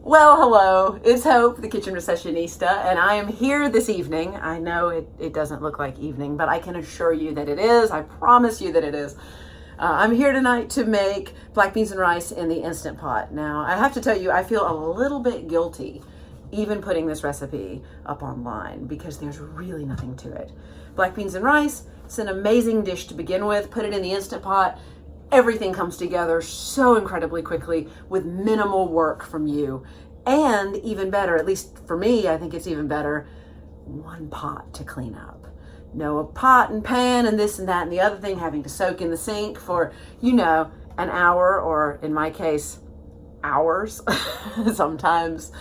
Well, hello, it's Hope, the Kitchen Recessionista, and I am here this evening. I know it doesn't look like evening, but I can assure you that it is. I promise you that it is. I'm here tonight to make black beans and rice in the Instant Pot. Now, I have to tell you, I feel a little bit guilty even putting this recipe up online because there's really nothing to it. Black beans and rice, it's an amazing dish to begin with. Put it in the Instant Pot. Everything comes together so incredibly quickly with minimal work from you. And even better, at least for me, I think it's even better, one pot to clean up. No pot and pan and this and that and the other thing having to soak in the sink for, an hour, or in my case, hours, sometimes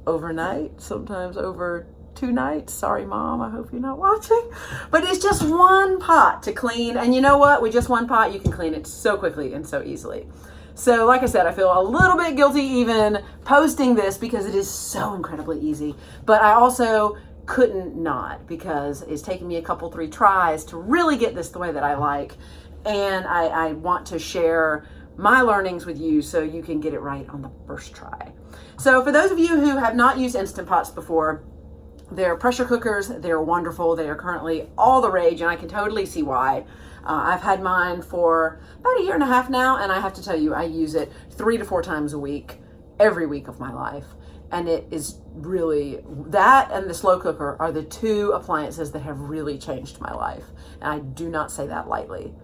overnight, sometimes over 2 nights. Sorry, Mom, I hope you're not watching. But it's just one pot to clean. And you know what? With just one pot, you can clean it so quickly and so easily. So like I said, I feel a little bit guilty even posting this because it is so incredibly easy. But I also couldn't not, because it's taken me 3 tries to really get this the way that I like. And I want to share my learnings with you so you can get it right on the first try. So for those of you who have not used Instant Pots before, they're pressure cookers. They're wonderful. They are currently all the rage, and I can totally see why. I've had mine for about 1.5 years now, and I have to tell you, I use it 3 to 4 times a week, every week of my life. And it is really, that and the slow cooker are the 2 appliances that have really changed my life. And I do not say that lightly.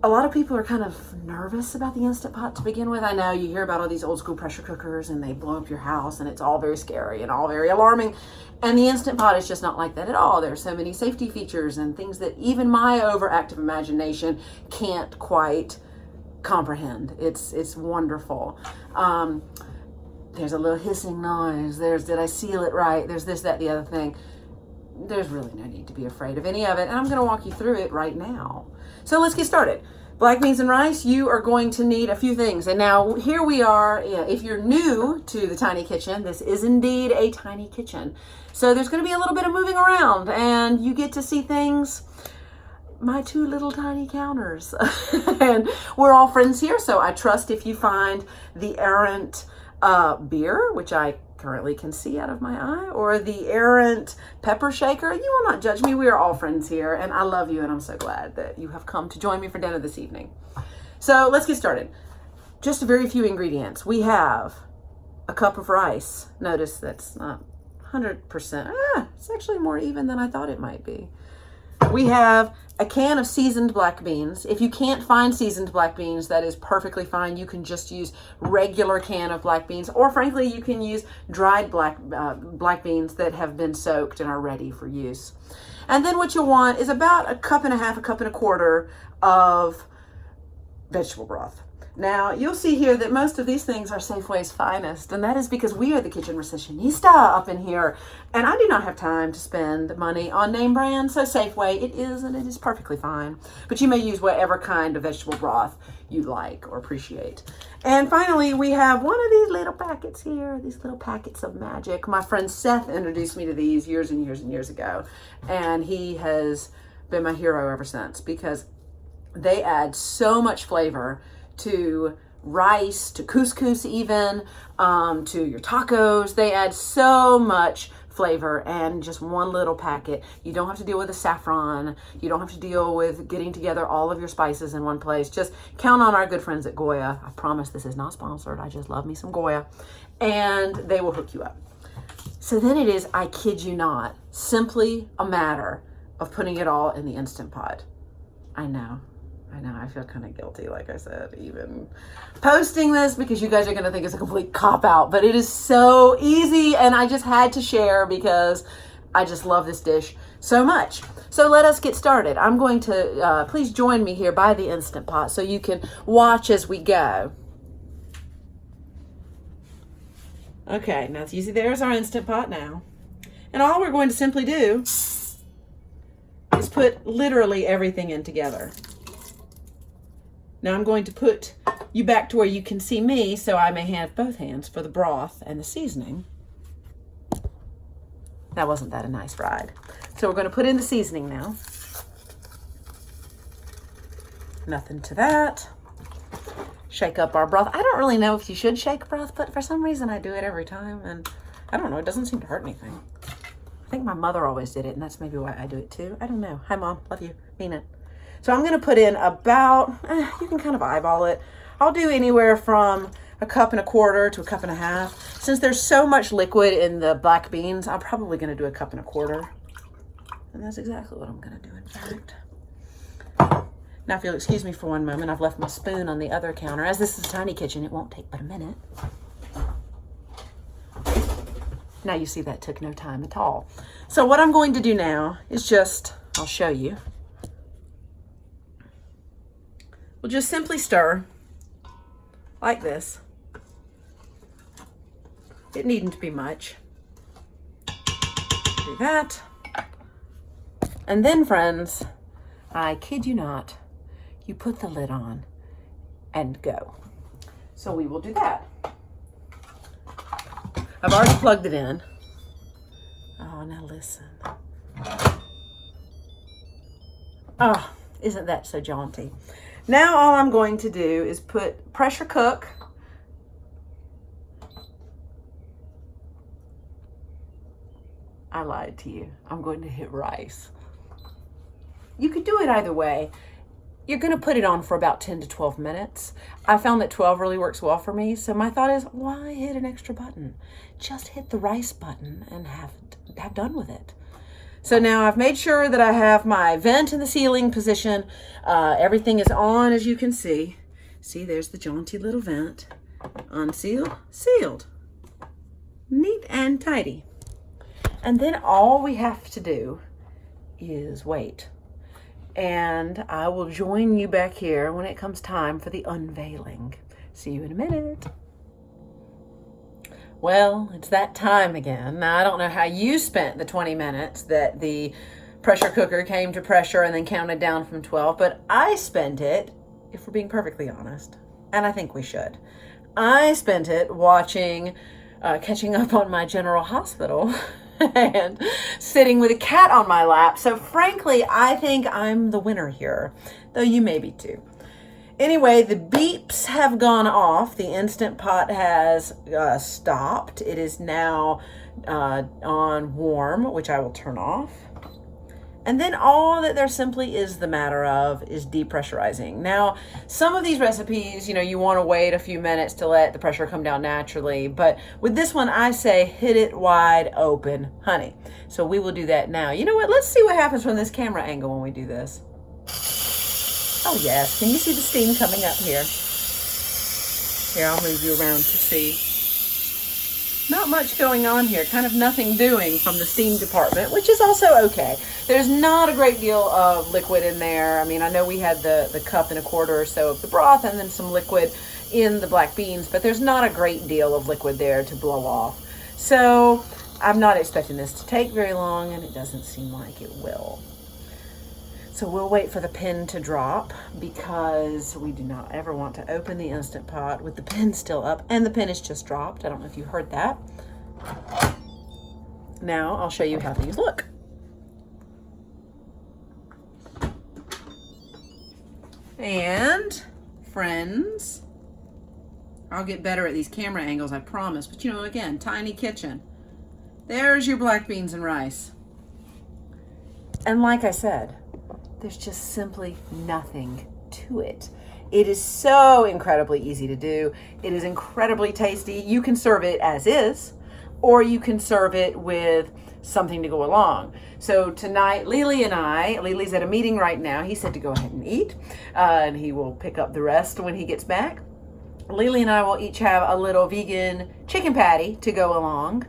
A lot of people are kind of nervous about the Instant Pot to begin with. I know you hear about all these old school pressure cookers and they blow up your house and it's all very scary and all very alarming. And the Instant Pot is just not like that at all. There's so many safety features and things that even my overactive imagination can't quite comprehend. It's wonderful. There's a little hissing noise. There's, did I seal it right? There's this, that, the other thing. There's really no need to be afraid of any of it. And I'm going to walk you through it right now. So let's get started. Black beans and rice, you are going to need a few things. And now here we are. If you're new to the tiny kitchen, this is indeed a tiny kitchen. So there's going to be a little bit of moving around and you get to see things, my 2 little tiny counters. And we're all friends here. So I trust if you find the errant beer, which I currently can see out of my eye, or the errant pepper shaker, you will not judge me. We are all friends here, and I love you, and I'm so glad that you have come to join me for dinner this evening. So let's get started. Just a very few ingredients. We have a cup of rice. Notice that's not 100%. It's actually more even than I thought it might be. We have a can of seasoned black beans. If you can't find seasoned black beans, that is perfectly fine. You can just use regular can of black beans, or frankly, you can use dried black beans that have been soaked and are ready for use. And then what you'll want is about 1.5 cups, 1.25 cups of vegetable broth. Now, you'll see here that most of these things are Safeway's finest, and that is because we are the Kitchen Recessionista up in here, and I do not have time to spend money on name brand, so Safeway, it is perfectly fine. But you may use whatever kind of vegetable broth you like or appreciate. And finally, we have one of these little packets here, these little packets of magic. My friend Seth introduced me to these years and years and years ago, and he has been my hero ever since because they add so much flavor to rice, to couscous even, to your tacos. They add so much flavor, and just one little packet. You don't have to deal with the saffron. You don't have to deal with getting together all of your spices in one place. Just count on our good friends at Goya. I promise this is not sponsored. I just love me some Goya. And they will hook you up. So then it is, I kid you not, simply a matter of putting it all in the Instant Pot. I know, I feel kind of guilty, like I said, even posting this because you guys are going to think it's a complete cop-out, but it is so easy, and I just had to share because I just love this dish so much. So let us get started. I'm going to, please join me here by the Instant Pot so you can watch as we go. Okay, now you see there's our Instant Pot now. And all we're going to simply do is put literally everything in together. Now I'm going to put you back to where you can see me so I may have both hands for the broth and the seasoning. That wasn't that a nice ride. So we're going to put in the seasoning now. Nothing to that. shake up our broth. I don't really know if you should shake broth, but for some reason I do it every time, and I don't know, it doesn't seem to hurt anything. I think my mother always did it, and that's maybe why I do it too. I don't know. Hi, Mom. Love you. Mean it. So I'm going to put in about, you can kind of eyeball it. I'll do anywhere from 1.25 cups to 1.5 cups. Since there's so much liquid in the black beans, I'm probably going to do 1.25 cups. And that's exactly what I'm going to do, in fact. Now, if you'll excuse me for one moment, I've left my spoon on the other counter. As this is a tiny kitchen, it won't take but a minute. Now you see that took no time at all. So what I'm going to do now is just, I'll show you. We'll just simply stir like this. It needn't be much. Do that. And then, friends, I kid you not, you put the lid on and go. So we will do that. I've already plugged it in. Oh, now listen. Oh, isn't that so jaunty? Now all I'm going to do is pressure cook. I lied to you. I'm going to hit rice. You could do it either way. You're going to put it on for about 10 to 12 minutes. I found that 12 really works well for me. So my thought is, why hit an extra button? Just hit the rice button and have done with it. So now I've made sure that I have my vent in the sealing position. Everything is on, as you can see. See, there's the jaunty little vent. Unseal, sealed. Neat and tidy. And then all we have to do is wait. And I will join you back here when it comes time for the unveiling. See you in a minute. Well, it's that time again. Now, I don't know how you spent the 20 minutes that the pressure cooker came to pressure and then counted down from 12, but I spent it, if we're being perfectly honest, and I think we should, I spent it watching, catching up on my General Hospital and sitting with a cat on my lap. So frankly, I think I'm the winner here, though you may be too. Anyway, the beeps have gone off. The Instant Pot has stopped. It is now on warm, which I will turn off. And then all that there simply is the matter of is depressurizing. Now, some of these recipes, you want to wait a few minutes to let the pressure come down naturally. But with this one, I say hit it wide open, honey. So we will do that now. You know what? Let's see what happens from this camera angle when we do this. Oh, yes. Can you see the steam coming up here? Here, I'll move you around to see. Not much going on here. Kind of nothing doing from the steam department, which is also okay. There's not a great deal of liquid in there. I mean, I know we had the 1.25 cups or so of the broth and then some liquid in the black beans, but there's not a great deal of liquid there to blow off. So I'm not expecting this to take very long, and it doesn't seem like it will. So we'll wait for the pin to drop because we do not ever want to open the Instant Pot with the pin still up, and the pin is just dropped. I don't know if you heard that. Now I'll show you how these look. And friends, I'll get better at these camera angles, I promise. But again, tiny kitchen. There's your black beans and rice. And like I said, there's just simply nothing to it. It is so incredibly easy to do. It is incredibly tasty. You can serve it as is, or you can serve it with something to go along. So tonight, Lily's at a meeting right now. He said to go ahead and eat, and he will pick up the rest when he gets back. Lily and I will each have a little vegan chicken patty to go along,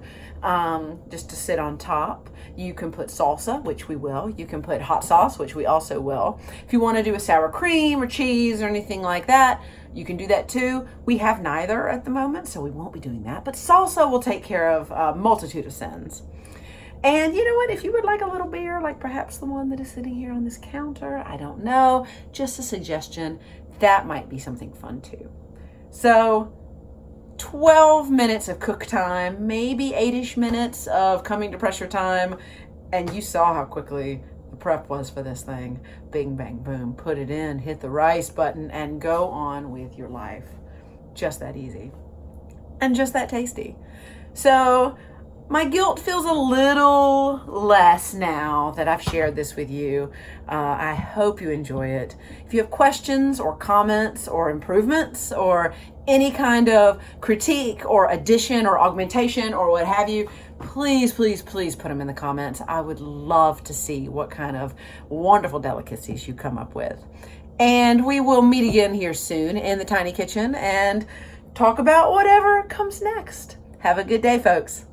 just to sit on top. You can put salsa, which we will. You can put hot sauce, which we also will. If you want to do a sour cream or cheese or anything like that, you can do that too. We have neither at the moment, so we won't be doing that. But salsa will take care of a multitude of sins. And you know what? If you would like a little beer, like perhaps the one that is sitting here on this counter, I don't know, just a suggestion, that might be something fun too. So 12 minutes of cook time, maybe 8-ish minutes of coming to pressure time, and you saw how quickly prep was for this thing. Bing, bang, boom. Put it in, hit the rice button, and go on with your life. Just that easy. And just that tasty. So my guilt feels a little less now that I've shared this with you. I hope you enjoy it. If you have questions or comments or improvements or any kind of critique or addition or augmentation or what have you, please, please, please put them in the comments. I would love to see what kind of wonderful delicacies you come up with. And we will meet again here soon in the tiny kitchen and talk about whatever comes next. Have a good day, folks.